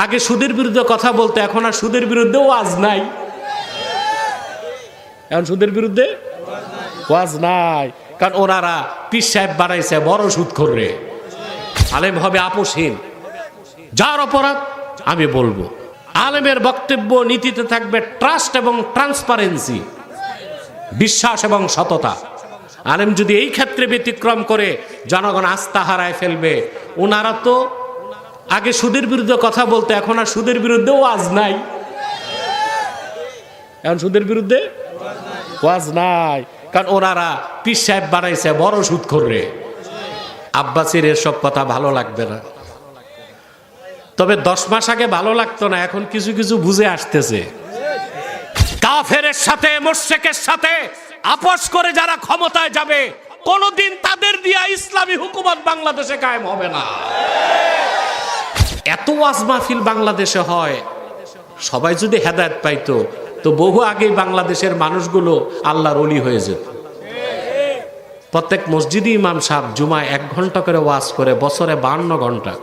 আগে সুদের বিরুদ্ধে কথা বলতে, এখন আর সুদের বিরুদ্ধে ওয়াজ নাই। এখন সুদের বিরুদ্ধে ওয়াজ নাই, কারণ ওনারা পীর সাহেব বানাইছে বড় সুদখোর রে। আলেম হবে আপোষহীন, যার অপরাধ আমি বলবো। আলেমের বক্তব্য নীতিতে থাকবে ট্রাস্ট এবং ট্রান্সপারেন্সি, বিশ্বাস এবং সততা। আলেম যদি এই ক্ষেত্রে ব্যতিক্রম করে জনগণ আস্থা হারায় ফেলবে। ওনারা তো আগে সুদের বিরুদ্ধে কথা বলতে, এখন আর সুদের বিরুদ্ধে ওয়াজ নাই। এখন সুদের বিরুদ্ধে ওয়াজ নাই, কারণ ওনারা পীর সাহেব বানাইছে বড় সুদখোর রে। আব্বাসীর এসব কথা ভালো লাগবে না, তবে 10 মাস আগে ভালো লাগতো না, এখন কিছু কিছু বুঝে আসতেছে। কাফেরের সাথে মুশরিকের সাথে আপোষ করে যারা ক্ষমতায় যাবে, কোনদিন তাদের দিয়া ইসলামী হুকুমত বাংলাদেশে কায়েম হবে না। এত ওয়াজ মাহফিল বাংলাদেশে হয়, সবাই যদি হেদায়েত পাইতো তো বহু আগেই বাংলাদেশের মানুষগুলো আল্লাহর ওলি হয়ে যেত। প্রত্যেক মসজিদে ইমাম সাহেব জুমায় 1 ঘন্টা করে ওয়াজ করে, বছরে 52 ঘন্টা।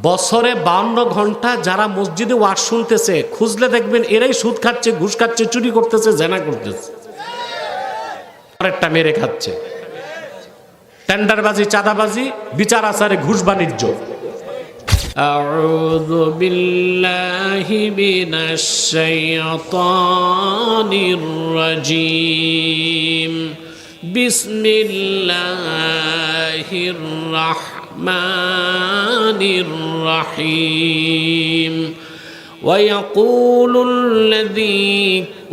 বছরে 52 ঘন্টা যারা মসজিদে ওয়াজ শুনতেছে, খুঁজলে দেখবেন এরাই সুদ খাচ্ছে, ঘুষ খাচ্ছে, চুরি করতেছে, জেনা করতেছে, আরেকটা মেরে খাচ্ছে, টেন্ডারবাজি, চাঁদাবাজি, বিচার আচারে ঘুষ বাণিজ্য। আউযু বিল্লাহি মিনাশ শাইতানির রাজীম। বিসমিল্লাহির রাহমানির রাহিম।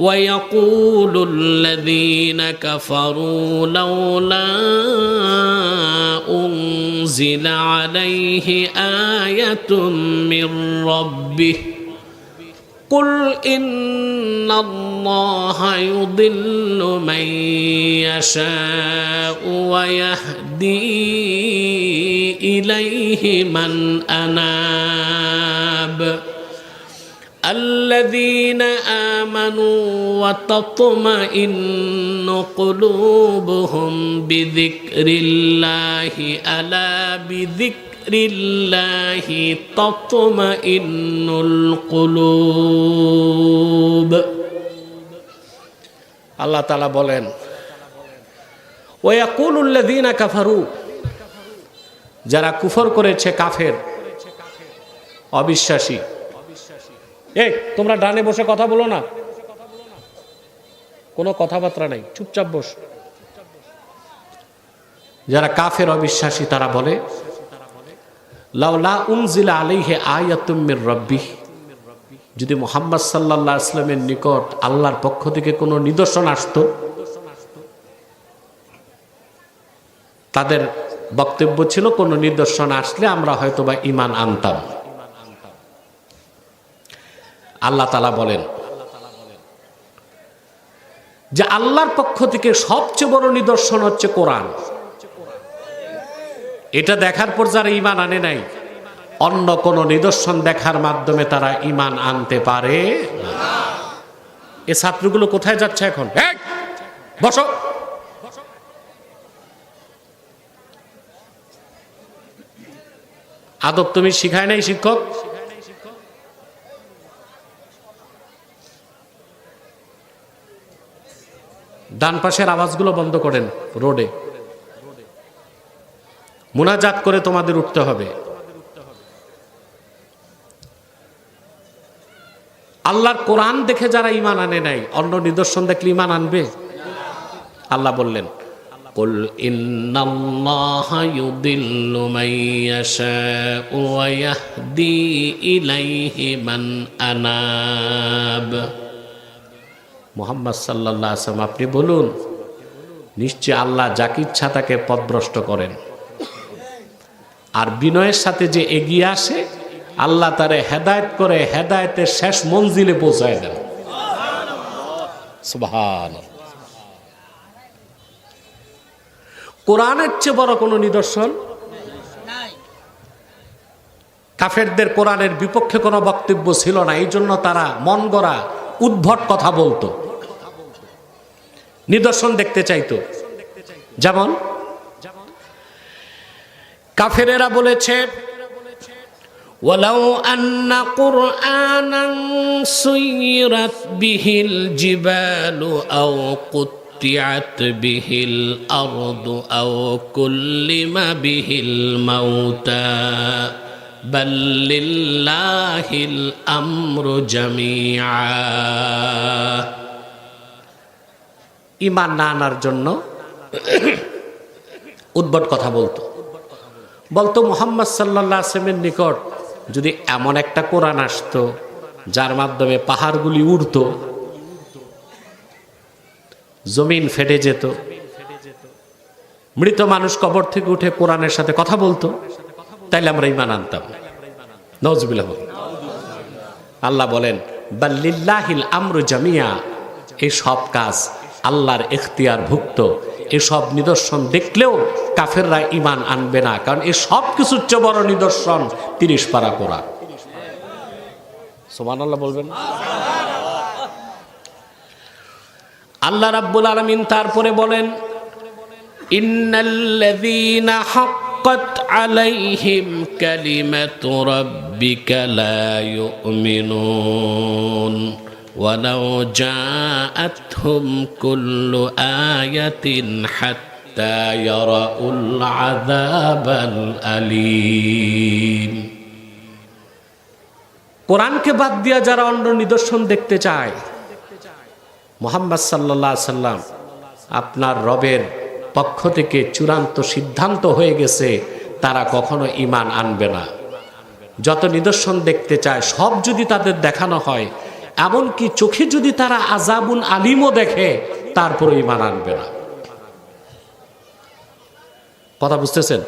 ويقول الذين كفروا لولا أنزل عليه آية من ربه قل إن الله يضل من يشاء ويهدي إليه من أناب الذين آمنوا وتطمئن قلوبهم بذكر الله ألا بذكر الله تطمئن القلوب। আল্লাহ তাআলা বলেন, ويقول الذين كفروا, যারা কুফর করেছে, কাফের, অবিশ্বাসী। এই তোমরা ডানে বসে কথা বলো না, কোনো কথাবার্তা নাই, চুপচাপ বস। যারা কাফের, অবিশ্বাসী, তারা বলে লাউলা উনজিলা আলাইহি আয়াতুম মির রাব্বিহ, যদি মুহাম্মদ সাল্লাল্লাহু আলাইহি ওয়াসাল্লামের নিকট আল্লাহর পক্ষ থেকে কোনো নিদর্শন আসতো। তাদের বক্তব্য ছিল কোনো নিদর্শন আসলে আমরা হয়তোবা ঈমান আনতাম। আল্লাহ তাআলা বলেন যে আল্লাহর পক্ষ থেকে সবচেয়ে বড় নিদর্শন হচ্ছে কোরআন। এটা দেখার পর যারা ঈমান আনে নাই, অন্য কোন নিদর্শন দেখার মাধ্যমে তারা ঈমান আনতে পারে না। এই ছাত্রগুলো কোথায় যাচ্ছে এখন? বসো। আদব তুমি শিখায় নাই শিক্ষক? ডান পাশের আওয়াজগুলো বন্ধ করেন। রোডে মুনাজাত করে তোমাদের উঠতে হবে। আল্লাহর কোরআন দেখে যারা ঈমান আনে নাই, অন্য নিদর্শন দেখলে ঈমান আনবে? আল্লাহ বললেন, কুল ইন্নাল্লাহা ইউদিল্লু মান ইয়াশাউ ওয়া ইয়াহদি ইলাইহি মান আনাব। মুহাম্মদ সাল্লাল্লাহু আলাইহি ওয়াসাল্লাম আপনি বলুন, নিশ্চয় আল্লাহ যাকে ইচ্ছা তাকে পথভ্রষ্ট করেন, আর বিনয়ের সাথে যে এগিয়ে আসে আল্লাহ তারে হেদায়েত করে হেদায়েতের শেষ মঞ্জিলে পৌঁছায় দেন। সুবহানাল্লাহ। কোরআনের চেয়ে বড় কোনো নিদর্শন নাই। কাফেরদের কোরআনের বিপক্ষে কোনো বক্তব্য ছিল না, এই জন্য তারা মন গড়া উদ্ভট কথা বলতো, নিদর্শন দেখতে চাইতো। যেমন কাফেরেরা বলেছে ওয়ালাউ আন্না কুরআনান সুইরাত বিহিল জিবালু আও কুত্তিআত বিহিল আরদু আও কুল্লিমা বিহিল মাউতা বাল লিল্লাহিল আমরু জামিআ। ঈমান না আনার জন্য উদ্ভট কথা বলতো মুহাম্মদ সাল্লাল্লাহু আলাইহি ওয়াসাল্লামের নিকট যদি এমন একটা কোরআন আসতো যার মাধ্যমে পাহাড়গুলি উড়তো, জমিন ফেটে যেত, মৃত মানুষ কবর থেকে উঠে কোরআনের সাথে কথা বলতো, তাইলে আমরা ঈমান আনতাম। নাউজুবিল্লাহ। আল্লাহ বলেন বাল্লিল্লাহিল আমরু জামিয়া, এই সব কাজ আল্লাহর ইখতিয়ার ভুক্ত। এসব নিদর্শন দেখলেও কাফেররা ঈমান আনবে না, কারণ এই সব কিছুর চেয়ে বড় নিদর্শন 30 পারা কোরআন। সুবহানাল্লাহ বলবেন। আল্লাহ রাব্বুল আলামিন তারপরে বলেন ইন্নাল্লাযীনা হাক্কাত আলাইহিম কালিমাতু রাব্বিকা লা ইউমিনুন ওয়ালাউ জাআতহুম কুল্লু আয়াতিন হাত্তা ইয়ারাউল আযাবাল আলীম। কোরআনকে বাদ দিয়া যারা অন্য নিদর্শন দেখতে চায়, মুহাম্মদ সাল্লাল্লাহু আলাইহি সাল্লাম আপনার রবের পক্ষ থেকে চূড়ান্ত সিদ্ধান্ত হয়ে গেছে, তারা কখনো ঈমান আনবে না। যত নিদর্শন দেখতে চায় সব যদি তাদের দেখানো হয়, এমনকি চোখে যদি তারা আযাবুন আলিমও দেখে, তারপরে ঈমান আনবে না। কথা বুঝতেছেন?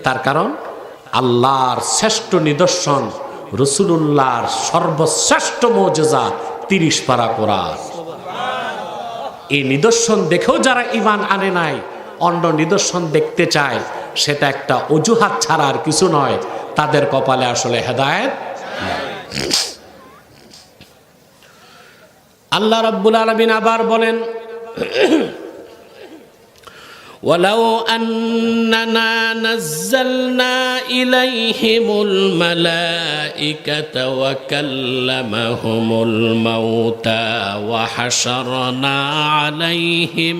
তার কারণ আল্লাহর শ্রেষ্ঠ নিদর্শন, রাসূলুল্লাহর সর্বশ্রেষ্ঠ মুজিজা 30 পারা কোরআন। এই নিদর্শন দেখেও যারা ঈমান আনে নাই, অন্য নিদর্শন দেখতে চায়, সেটা একটা অজুহাত ছাড়া আর কিছু নয়। তাদের কপালে আসলে হেদায়েত নাই। আল্লাহ রাব্বুল আলামিন আবার বলেন ওয়ালাউ আন্নানা নাযালনা ইলাইহিমুল মালাইকাতা ওয়া কাল্লামাহুমুল মাউতা ওয়া হাশারনা আলাইহিম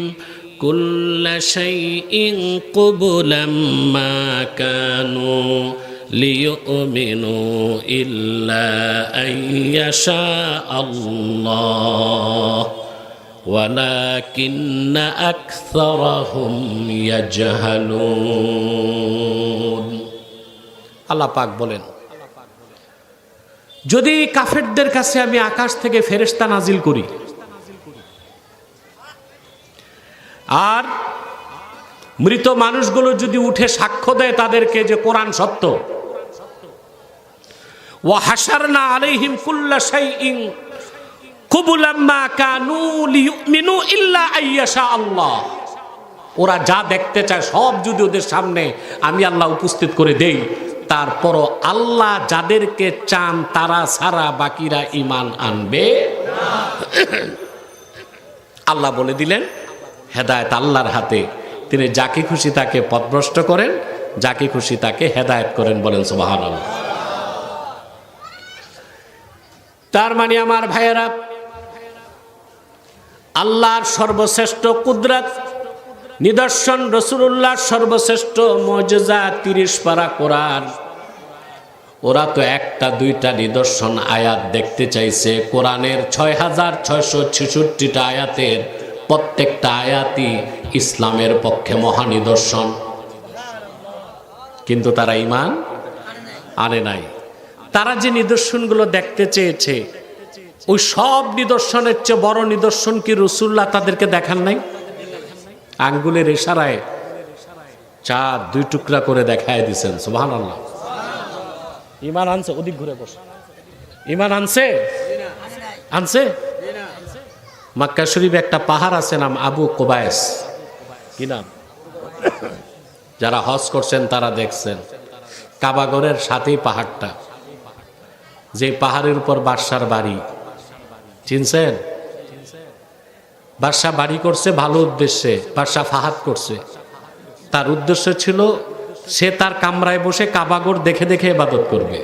কুল্লা শাইইন কুবুলাম মা কানু লিয়ুমিনু ইল্লা আইয়াশা আল্লাহ ওয়ালাকিন্না আকসারাহুম ইয়াজহালুন। আল্লাহ পাক বলেন, যদি কাফেরদের কাছে আমি আকাশ থেকে ফেরেশতা নাজিল করি আর মৃত মানুষগুলো যদি উঠে সাক্ষ্য দেয় তাদেরকে যে কোরআন সত্য, ওয়া হাশারনা আলাইহিম কুল্লা শাইইন কুবুলাম মা কানু লিয়ুমিনু ইল্লা আইয়াশা আল্লাহ, ওরা যা দেখতে চায় সব যদি ওদের সামনে আমি আল্লাহ উপস্থিত করে দেই, তারপরও আল্লাহ যাদেরকে চান তারা ছাড়া বাকিরা ঈমান আনবে না। আল্লাহ বলে দিলেন হেদায়েত আল্লাহর হাতে, তিনি যাকে খুশি তাকে পথভ্রষ্ট করেন, যাকে খুশি তাকে হেদায়েত করেন। বলেন সুবহানাল্লাহ। তার মানে আমার ভাইয়েরা, আল্লাহর সর্বশ্রেষ্ঠ কুদরত নিদর্শন, রাসূলুল্লাহর সর্বশ্রেষ্ঠ মুজিজা 30 পারা কোরআন। ওরা তো একটা দুইটা নিদর্শন আয়াত দেখতে চাইছে। কোরআনের 6666টা আয়াতের প্রত্যেকটা আয়াতই ইসলামের পক্ষে মহানিদর্শন, কিন্তু তারা ঈমান আনে নাই। তারা যে নিদর্শনগুলো দেখতে চেয়েছে, ওই সব নিদর্শনের চেয়ে বড় নিদর্শন কি রাসূলুল্লাহ তাদেরকে দেখান নাই? আঙ্গুলের ইশারায় চাঁদ 2 টুকরা করে দেখায় দিয়েছেন। সুবহানাল্লাহ। ঈমান আনছে? ওদিক ঘুরে বসে। ঈমান আনছে? আনছে? মক্কা শরীফে একটা পাহাড় আছে, নাম আবু কুবাইস। কি নাম? যারা হজ করছেন তারা দেখছেন, কাবাগরের সাথেই পাহাড়টা, যে পাহাড়ের উপর বাদশার বাড়ি। চিনছেন? বাদশা বাড়ি করছে ভালো উদ্দেশ্যে, বাদশা ফাহাদ করছে। তার উদ্দেশ্য ছিল সে তার কামরায় বসে কাবাগর দেখে দেখে ইবাদত করবে।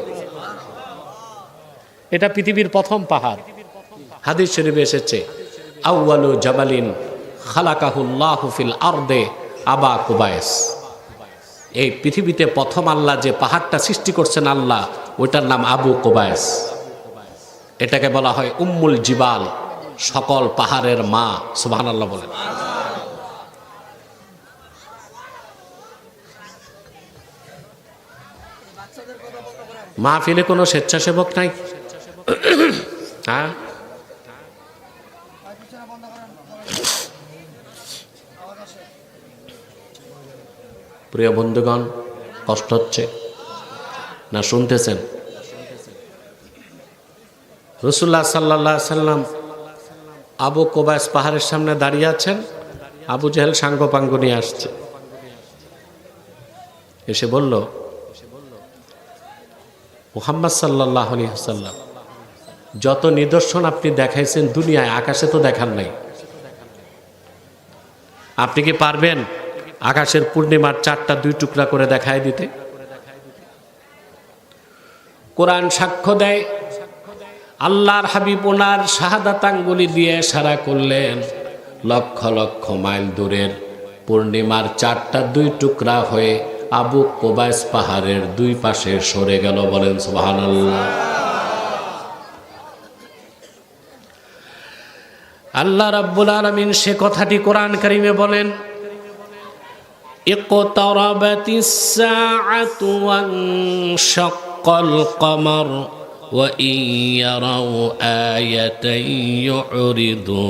এটা পৃথিবীর প্রথম পাহাড়। হাদিস শরীফে এসেছে, আউয়ালু জাবালিন খালাকাহুল্লাহু ফিল আরদে আবা কুবাইস। এই পৃথিবীতে প্রথম আল্লাহ যে পাহাড়টা সৃষ্টি করছেন আল্লাহ, ওইটার নাম আবু কুবাইস। এটাকে বলা হয় উম্মুল জিবাল, সকল পাহাড়ের মা। সুবহানাল্লাহ বলেন। মাহফিলে কোনো স্বেচ্ছাসেবক নাই? হ্যাঁ, প্রিয় বন্ধুগণ, কষ্ট হচ্ছে না? শুনতেছেন? রাসূলুল্লাহ সাল্লাল্লাহু আলাইহি সাল্লাম আবু কুবাইস পাহাড়ের সামনে দাঁড়িয়ে আছেন। আবু জেহেল সাঙ্গপাঙ্গ নিয়ে আসছে, এসে বলল, মুহাম্মদ সাল্লাল্লাহু আলাইহি ওয়াসাল্লাম, যত নিদর্শন আপনি দেখাইছেন দুনিয়ায়, আকাশে তো দেখান নাই। আপনি কি পারবেন আকাশের পূর্ণিমার চাঁদটা 2 টুকরা করে দেখায় দিতে? কোরআন সাক্ষ্য দেয়, আল্লাহর হাবিব ওনার শাহাদাত আঙ্গুলি দিয়ে ইশারা করলেন, লক্ষ লক্ষ মাইল দূরের পূর্ণিমার চাঁদটা 2 টুকরা হয়ে আবু কুবাইস পাহাড়ের 2 পাশে সরে গেল। বলেন সুবহানাল্লাহ। আল্লাহ রাব্বুল আলামিন সে কথাটি কোরআন কারীমে বলেন, ইকতারাবাতিস সাআতু ওয়ানশাক্কাল কমর ওয়া ইন ইয়ারাউ আয়াতান ইউরিদু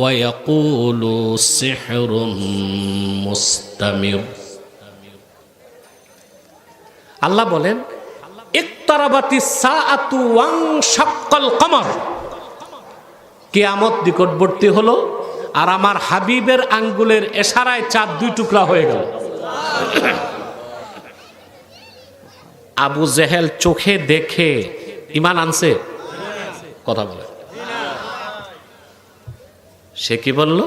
ওয়া ইয়াকুলু সিহরুন মুস্তামির। আল্লাহ বলেন, ইকতারাবাতিস সাআতু ওয়ানশাক্কাল কমর, কিয়ামত নিকটবর্তী হলো আর আমার হাবিবের আঙ্গুলের ইশারায় চাঁদ 2 টুকরা হয়ে গেল। আবু জেহেল চোখে দেখে ঈমান আনছে? কথা বলে। সে কি বলল?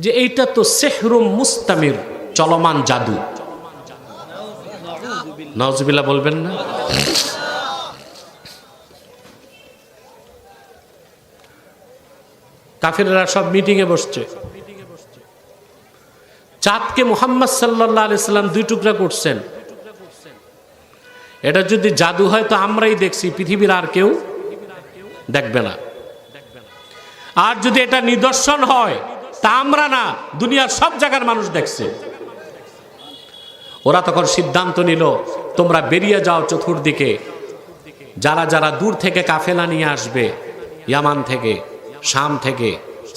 যে এইটা তো সিহরুম মুস্তামির, চলমান জাদু। নাউজুবিল্লাহ বলবেন না? কাফিররা সব মিটিংয়ে বসছে, চাঁদকে মুহাম্মদ সাল্লাল্লাহু আলাইহি সাল্লাম 2 টুকরা করছেন। এটা যদি জাদু হয় তো আমরাই দেখছি, পৃথিবীর আর কেউ দেখবে না। আর যদি এটা নিদর্শন হয় তা আমরা না, দুনিয়ার সব জায়গার মানুষ দেখছে। ওরা তখন সিদ্ধান্ত নিল, তোমরা বেরিয়ে যাও চতুর্দিকে, যারা যারা দূর থেকে কাফেলা নিয়ে আসবে, ইয়ামান থেকে, শাম থেকে,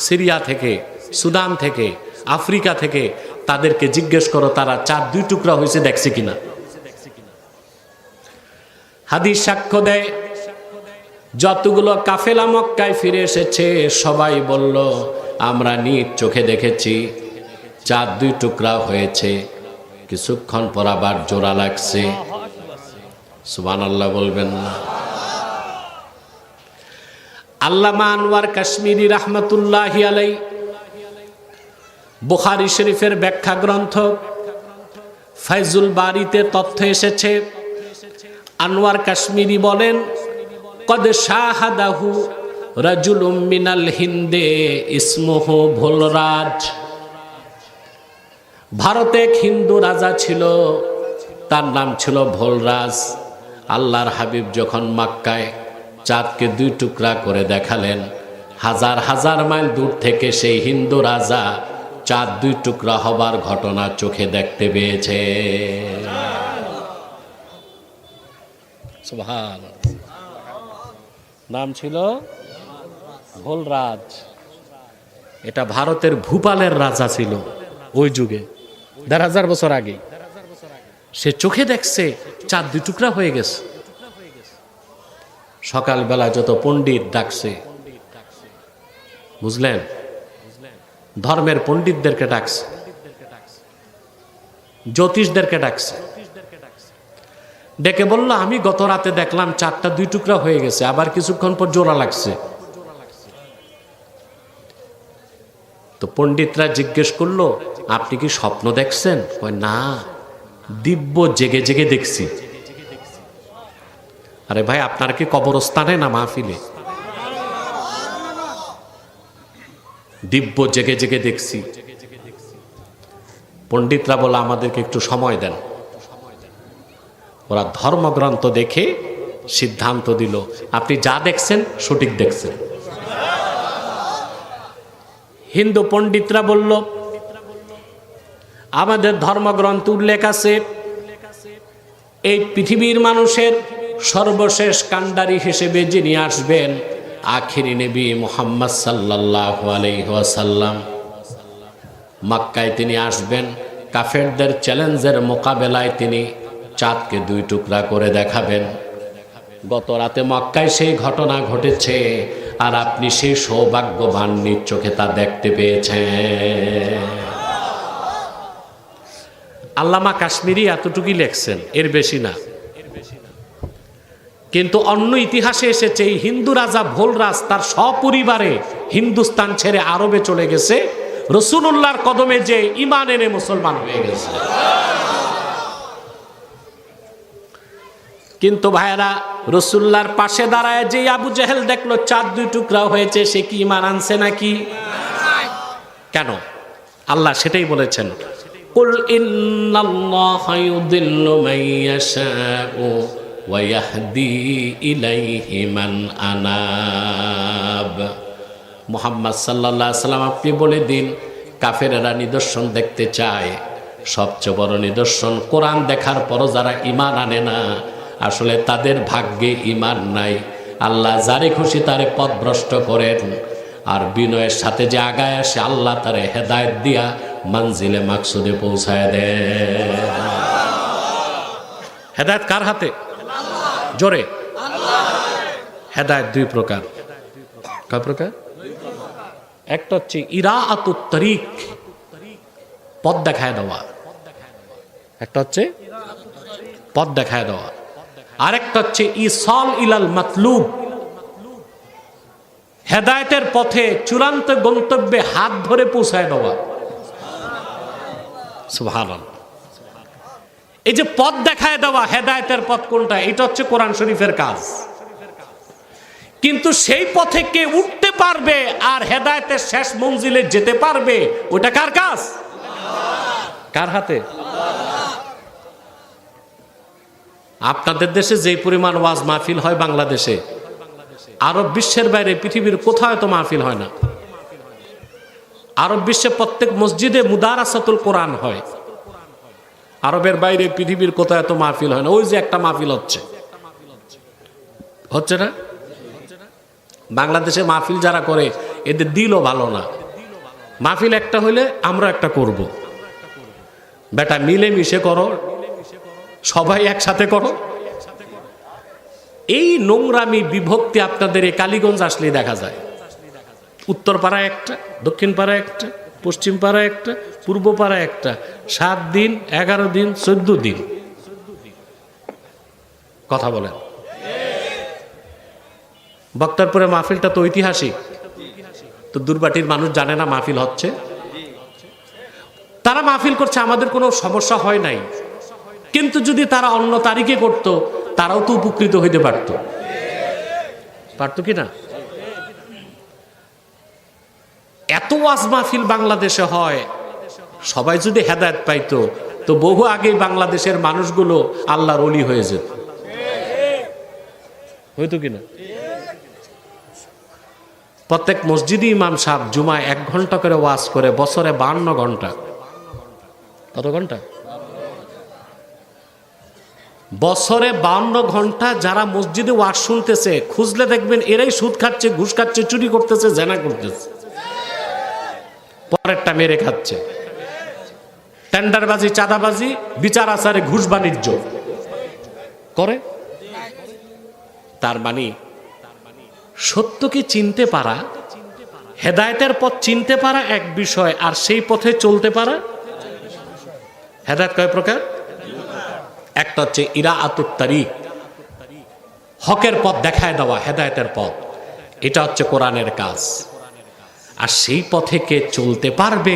সিরিয়া থেকে, সুদান থেকে, আফ্রিকা থেকে, তাদেরকে জিজ্ঞেস করো তারা চাঁদ 2 টুকরা হয়েছে দেখছে কিনা। হাদিস সাক্ষ্য দেয়, যতগুলো কাফেলা মক্কায় ফিরে এসেছে সবাই বলল, আমরা নিজ চোখে দেখেছি চাঁদ 2 টুকরা হয়েছে। কিছুক্ষণ পর আবার জোড়া লাগছে। সুবহানাল্লাহ বলবেন না? আল্লামা আনোয়ার কাশ্মীরি রাহমাতুল্লাহি আলাইহি বুখারী শরীফের ব্যাখ্যা গ্রন্থ ফায়জুল বারীতে তথ্য এসেছে। আনোয়ার কাশ্মীরি বলেন, কদ শাহাদাহু রাজুলুম মিনাল হিন্দে ইসমুহু ভোলরাজ। ভারতে এক হিন্দু রাজা ছিল, তার নাম ছিল ভোলরাজ। আল্লাহর হাবিব যখন মক্কায় চাঁদকে 2 টুকরা করে দেখালেন, হাজার হাজার মাইল দূর থেকে সেই হিন্দু রাজা চাঁদ 2 টুকরা হবার ঘটনা চোখে দেখতে পেয়েছে। সুবহানাল্লাহ। নাম ছিল ভোলরাজ। এটা ভারতের ভূপালের রাজা ছিল ওই যুগে, 1000 বছর আগে। সে চোখে দেখছে চাঁদ 2 টুকরা হয়ে গেছে। সকালবেলা যত পণ্ডিত ডাকছে, বুঝলেন, ধর্মের পণ্ডিতদেরকে ডাকছে, জ্যোতিষদেরকে ডাকছে, ডেকে বলল, আমি গত রাতে দেখলাম চাঁদটা 2 টুকরা হয়ে গেছে, আবার কিছুক্ষণ পর জোড়া লাগছে। তো পণ্ডিতরা জিজ্ঞেস করলো, আপনি কি স্বপ্ন দেখছেন? কয় না, দিব্য জেগে জেগে দেখছি। আরে ভাই, আপনার কি কবরস্থানে না মাহফিলে? দিব্য জেগে জেগে দেখছি। পণ্ডিতরা বলে আমাদেরকে একটু সময় দেন। ওরা ধর্মগ্রন্থ দেখে সিদ্ধান্ত দিল, আপনি যা দেখছেন সঠিক দেখছেন। হিন্দু পণ্ডিতরা বলল, আমাদের ধর্মগ্রন্থ উল্লেখ আছে এই পৃথিবীর মানুষের সর্বশেষ কান্ডারি হিসেবে যিনি আসবেন, আখিরি নবী মুহাম্মদ সাল্লাল্লাহু আলাইহি ওয়াসাল্লাম। মক্কায় তিনি আসবেন, কাফেরদের চ্যালেঞ্জের মোকাবেলায় তিনি চাঁদকে 2 টুকরা করে দেখাবেন। গত রাতে মক্কায় সেই ঘটনা ঘটেছে, আর আপনি সেই সৌভাগ্যবান নিজ চোখে তা দেখতে পেয়েছেন। আল্লামা কাশ্মীরি এতটুকুই লেখছেন, এর বেশি না। কিন্তু অন্য ইতিহাসে এসেছে এই হিন্দু রাজা ভোলরাজ তার সপরিবারে হিন্দুস্তান ছেড়ে আরবে চলে গেছে, রাসূলুল্লাহর কদমে যে ঈমান এনে মুসলমান হয়ে গেছে। কিন্তু ভাইরা, রাসূলুল্লাহর পাশে দাঁড়ায় যে আবু জেহেল দেখলো চাঁদ 2 টুকরা হয়েছে, সে কি ঈমান আনছে নাকি? কেন? আল্লাহ সেটাই বলেছেন, কুল ইন্নাল্লাহা ইউদিল্লু মান ইয়াশাউ ওয়া ইয়াহদি ইলাইহি মান আনাব। মুহাম্মদ সাল্লাল্লাহু আলাইহি সাল্লাম, আপনি বলে দিন, কাফেরেরা নিদর্শন দেখতে চায়, সবচেয়ে বড় নিদর্শন কোরআন দেখার পরও যারা ঈমান আনে না, আসলে তাদের ভাগ্যে ঈমান নাই। আল্লাহ যারে খুশি তারে পথভ্রষ্ট করেন, আর বিনয়ের সাথে যে আগায় আসে আল্লাহ তারে হেদায়েত দিয়া মঞ্জিলে মাকসুদে পৌঁছায় দেয়। হেদায়েত কার হাতে? জোরে। হেদায়েত 2 প্রকার। কয় প্রকার? একটা হচ্ছে ইরাআতুত তরিক, পথ দেখায় দেওয়া। একটা হচ্ছে পথ দেখায় দেওয়া, আরেকটা হচ্ছে ইসাল ইলাল মাতলুব, হেদায়েতের পথে চূড়ান্ত গন্তব্যে হাত ধরে পৌঁছায় দেওয়া। সুবহানাল্লাহ। এই যে পথ দেখায় দেওয়া, হেদায়েতের পথ কোনটা? এটা হচ্ছে কোরআন শরীফের কাজ। কিন্তু সেই পথে কে উঠতে পারবে আর হেদায়েতের শেষ মঞ্জিলে যেতে পারবে, ওটা কার কাজ? কার হাতে? আপনাদের দেশে যে পরিমাণ ওয়াজ মাহফিল হয় বাংলাদেশে, আরব বিশ্বের বাইরে পৃথিবীর কোথাও তো মাহফিল হয় না। আরব বিশ্বে প্রত্যেক মসজিদে মুদারাসাতুল কোরআন হয়, আরবের বাইরে পৃথিবীর কোথাও এত মাহফিল হয় না। ওই যে একটা মাহফিল হচ্ছে না? বাংলাদেশে মাহফিল যারা করে এদের দিলও ভালো না। মাহফিল একটা হইলে আমরা একটা করব, বেটা মিলে মিশে করো, সবাই একসাথে করো। এই নোংরামি বিভক্তি আপনাদের এই কালীগঞ্জ আসলেই দেখা যায়। উত্তর পাড়ায় একটা, দক্ষিণ পাড়ায় একটা, পশ্চিম পাড়ায় একটা, পূর্ব পাড়ায় একটা, 7 দিন 11 দিন 14 দিন কথা বলেন। বক্তারপুরে মাহফিলটা তো ঐতিহাসিক, তো দুর্বাটির মানুষ জানে না মাহফিল হচ্ছে। তারা মাহফিল করছে, আমাদের কোনো সমস্যা হয় নাই, কিন্তু যদি তারা অন্য তারিখে করত তারাও তো উপকৃত হইতে পারতো কি না? এত ওয়াজ মাহফিল বাংলাদেশে হয়, সবাই যদি হেদায়েত পাইতো তো বহু আগেই বাংলাদেশের মানুষগুলো আল্লাহর ওলি হয়ে যেত, হইতো কিনা? প্রত্যেক মসজিদে ইমাম সাহেব জুমায় 1 ঘন্টা করে ওয়াজ করে, বছরে 52 ঘন্টা। কত ঘন্টা? বছরে 52 ঘন্টা যারা মসজিদে ওয়াজ শুনতেছে, খুঁজলে দেখবেন এরাই সুদ খাচ্ছে, ঘুষ খাচ্ছে, চুরি করতেছে, জেনা করতেছে, পরেরটা মেরে খাচ্ছে, টেন্ডারবাজি, চাঁদাবাজি, বিচার আচারে ঘুষ বাণিজ্য করে। তার মানে সত্যকে চিনতে পারা, হেদায়েতের পথ চিনতে পারা এক বিষয়, আর সেই পথে চলতে পারা। হেদায়েত কয় প্রকার? একটা হচ্ছে ইরাআতুত তারিক, হকের পথ দেখায় দেওয়া, হেদায়েতের পথ, এটা হচ্ছে কোরআনের কাজ। আর সেই পথে কে চলতে পারবে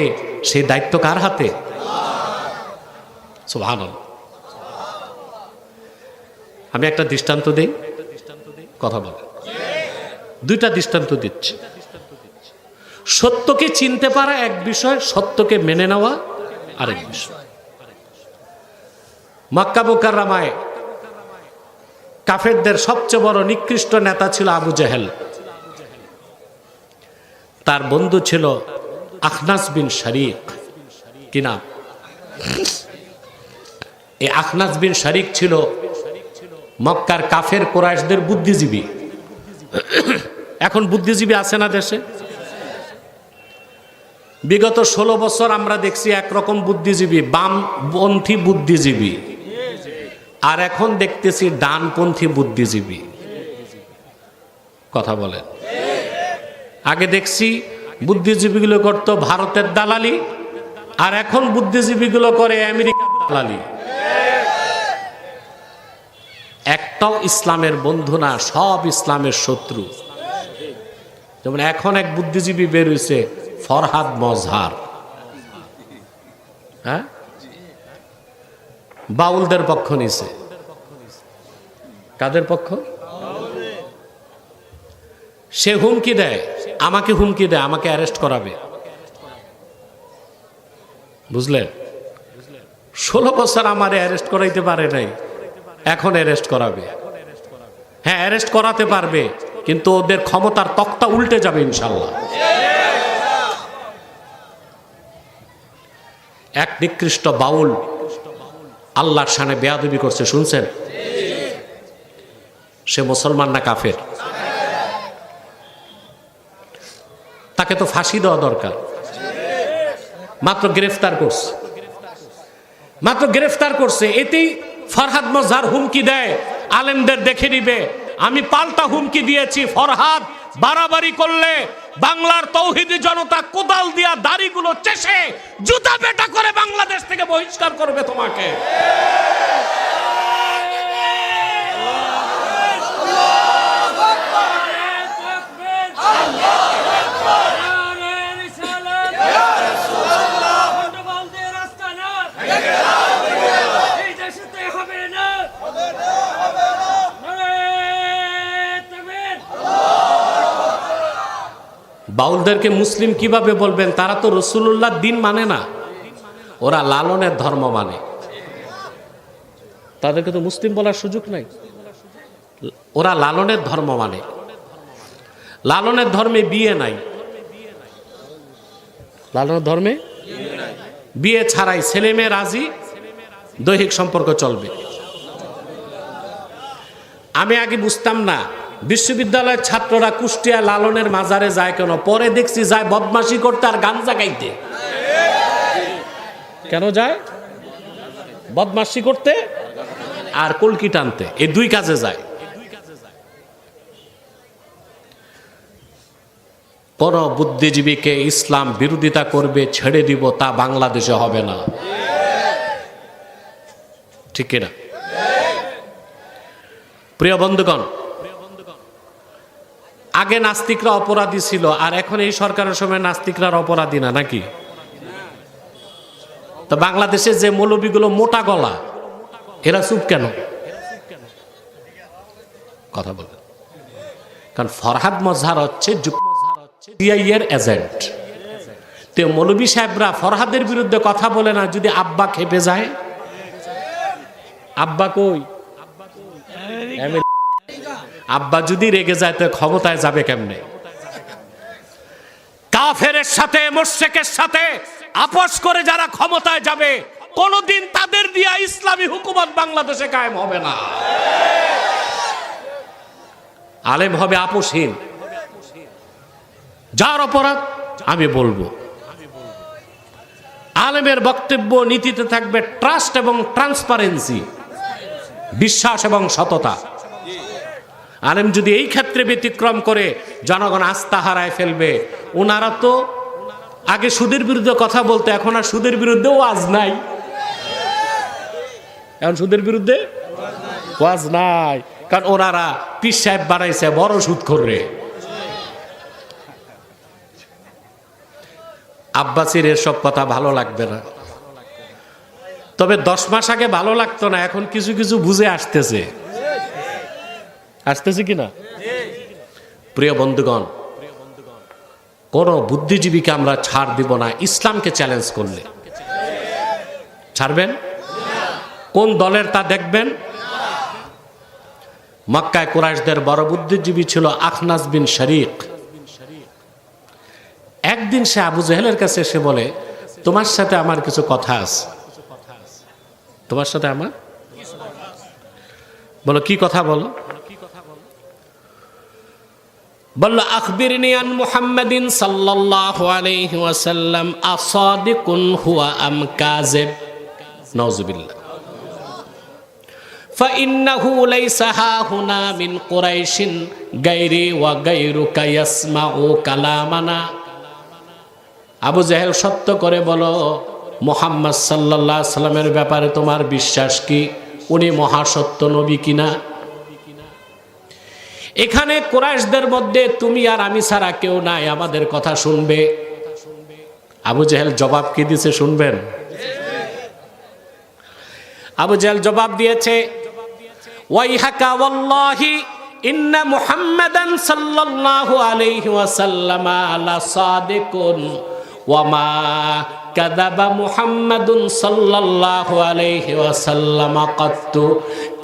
সেই দায়িত্ব কার হাতে? সুবহানাল্লাহ। আমি একটা দৃষ্টান্ত দেই। কথা বলে, দুইটা দৃষ্টান্ত দিচ্ছে। সত্যকে চিনতে পারা এক বিষয়, সত্যকে মেনে নেওয়া আরেক বিষয়। মক্কা মুকাররমায় কাফেরদের সবচেয়ে বড় নিকৃষ্ট নেতা ছিল আবু জেহেল। তার বন্ধু ছিল আখনাস বিন শারিক। কি নাম? এই আখনাস বিন শারিক ছিল মক্কার কাফের কুরাইশদের বুদ্ধিজীবী। এখন বুদ্ধিজীবী আছে না দেশে? বিগত 16 বছর আমরা দেখছি একরকম বুদ্ধিজীবী, বামপন্থী বুদ্ধিজীবী, আর এখন দেখতেছি ডানপন্থী বুদ্ধিজীবী। কথা বলেন। আগে দেখছি বুদ্ধিজীবীগুলো করত ভারতের দালালি, আর এখন বুদ্ধিজীবীগুলো করে আমেরিকার দালালি। একটাও ইসলামের বন্ধু না, সব ইসলামের শত্রু। যেমন এখন এক বুদ্ধিজীবী বের হয়েছে, ফরহাদ মজহার। হ্যাঁ, বাউলদের পক্ষ নিছে। কাদের পক্ষ? সে হুমকি দেয়, আমাকে হুমকি দেয়, আমাকে অ্যারেস্ট করাবে। বুঝলেন? 16 বছর আমারে অ্যারেস্ট করাইতে পারে নাই, এখন অ্যারেস্ট করাবে। হ্যাঁ, অ্যারেস্ট করাতে পারবে, কিন্তু ওদের ক্ষমতার তক্তা উল্টে যাবে ইনশাল্লাহ। এক নিকৃষ্ট বাউল আল্লাহর শানে বেয়াদবি করছে, শুনছেন? সে মুসলমান না কাফের? তাকে তো ফাঁসি দেওয়া দরকার। মাত্র গ্রেফতার করছে, মাত্র গ্রেফতার করছে। এতেই ফরহাদ মজহার হুমকি দেয়, আলেমদের দেখে নিবে। আমি পাল্টা হুমকি দিয়েছি, ফরহাদ বাড়াবাড়ি করলে বাংলার তৌহিদি জনতা কোদাল দিয়া দাড়িগুলো চেষে জুতা পেটা করে বাংলাদেশ থেকে বহিষ্কার করবে তোমাকে। বাউলদেরকে মুসলিম কিভাবে বলবেন? তারা তো রাসূলুল্লাহর দিন মানে না, ওরা লালনের ধর্ম মানে। তাদেরকে তো মুসলিম বলার সুযোগ নাই, ওরা লালনের ধর্ম মানে। লালনের ধর্মে বিয়ে নাই, লালনের ধর্মে বিয়ে ছাড়াই ছেলে মেয়ে রাজি, দৈহিক সম্পর্ক চলবে। আমি আগে বুঝতাম না বিশ্ববিদ্যালয়ের ছাত্ররা কুষ্টিয়া লালনের মাজারে যায় কেন, পরে দেখছি যায় বদমাশি করতে আর গাঞ্জা গাইতে। কেন যায়? বদমাশি করতে আর কলকি টানতে, এই দুই কাজে যায়। কোন বুদ্ধিজীবীকে ইসলাম বিরোধিতা করবে ছেড়ে দিব, তা বাংলাদেশে হবে না। ঠিক কিনা? প্রিয় বন্ধুগণ, আগে নাস্তিকরা অপরাধী ছিল, আর এখন এই সরকারের সময় নাস্তিকরা অপরাধী না নাকি? তো বাংলাদেশে যে মৌলবীগুলো মোটা গলা, এরা চুপ কেন? কথা বলেন। কারণ ফরহাদ মজহার হচ্ছে সিআইএর এজেন্ট। তো মৌলবী সাহেবরা ফরহাদের বিরুদ্ধে কথা বলে না, যদি আব্বা খেপে যায়। আব্বা কই? আব্বা যদি রেগে যায় তো ক্ষমতায় যাবে কেমনে? কাফেরের সাথে মুশরিকের সাথে আপোষ করে যারা ক্ষমতায় যাবে, কোনদিন তাদের দিয়া ইসলামী হুকুমত বাংলাদেশে কায়েম হবে না। আলেম হবে আপোষহীন। যার অপরাধ আমি বলবো। আলেমের বক্তব্য নীতিতে থাকবে ট্রাস্ট এবং ট্রান্সপারেন্সি, বিশ্বাস এবং সততা। আলেম যদি এই ক্ষেত্রে ব্যতিক্রম করে, জনগণ আস্থা হারায় ফেলবে। ওনারা তো আগে সুদের বিরুদ্ধে কথা বলতে, এখন আর সুদের বিরুদ্ধে ওয়াজ নাই। এখন সুদের বিরুদ্ধে ওয়াজ নাই, কারণ ওনারা পীর সাহেব বানাইছে বড় সুদখোর রে। আব্বাসীর এসব কথা ভালো লাগবে না, তবে 10 মাস আগে ভালো লাগতো না, এখন কিছু কিছু বুঝে আসতেছে। আসতেছে কিনা? প্রিয় বন্ধুগণ, কোন বুদ্ধিজীবীকে আমরা ছাড় দিব না ইসলামকে চ্যালেঞ্জ করলে। ছাড়বেন? কোন দলের তা দেখবেন? মক্কায় কুরাইশদের বড় বুদ্ধিজীবী ছিল আখনাস বিন শরীক। একদিন সে আবু জেহেলের কাছে এসে বলে, তোমার সাথে আমার কিছু কথা আছে। তোমার সাথে আমার? বলো কি কথা বলো? বলল, আখবিরনি আন মুহাম্মাদিন সাল্লাল্লাহু আলাইহি ওয়াসাল্লাম আসাদিকুন হুয়া আম কাযিব। নাউযুবিল্লাহ। فإنه ليس هاهنا من قريش غيري وغيرك يسمع كلامنا। আবু জেহেল, সত্য করে বলো, মুহাম্মদ সাল্লাল্লাহু আলাইহি সাল্লামের ব্যাপারে তোমার বিশ্বাস কি? উনি মহাসত্য নবী কিনা? এখানে কুরাইশদের মধ্যে তুমি আর আমি ছাড়া কেউ নাই, আমাদের কথা শুনবে। আবু জেহেল জবাব কি দিয়েছে শুনবেন? আবু জেহেল জবাব দিয়েছে, ওয়াইহাকা ওয়াল্লাহি ইন্না মুহাম্মাদান সাল্লাল্লাহু আলাইহি ওয়াসাল্লাম লা সাদিকুন ওয়া মা কাযাবা মুহাম্মাদুন সাল্লাল্লাহু আলাইহি ওয়াসাল্লাম কাত্তু।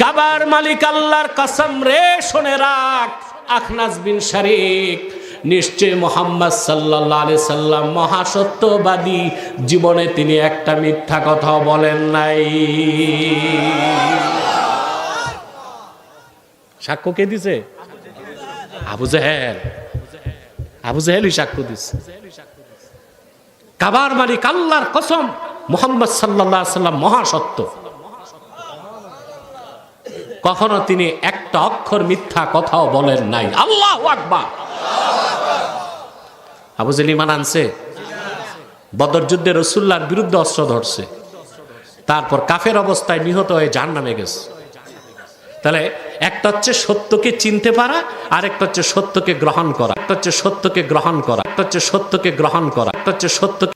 কাবার মালিক আল্লাহর কসম রে, শুনে রাখ আখনাস বিন শরীক, নিশ্চয় মুহাম্মদ সাল্লাল্লাহু আলাইহি সাল্লাম মহাসত্যবাদী, জীবনে তিনি একটা মিথ্যা কথা বলেন নাই। সাক্ষ্য কে দিছে? আবু জেহেল। আবু জেহেলই সাক্ষ্য দিছে। কাবার মালিক আল্লাহর কসম, মুহাম্মদ সাল্লাল্লাহু আলাইহি সাল্লাম মহাসত্য। কখনো তিনি একটা অক্ষর মিথ্যা কথাও বলেন নাই। আল্লাহু আকবার। আবু জেহেল ঈমান আনছে, বদর যুদ্ধে রাসূলুল্লাহর বিরুদ্ধে অস্ত্র ধরছে, তারপর কাফের অবস্থায় নিহত হয়ে জাহান্নামে গেছে। তাহলে একটা হচ্ছে সত্যকে চিনতে পারা, আর একটা হচ্ছে সত্যকে গ্রহণ করা। একটা হচ্ছে সত্যকে গ্রহণ করা, একটা হচ্ছে সত্যকে গ্রহণ করা, একটা হচ্ছে সত্যকে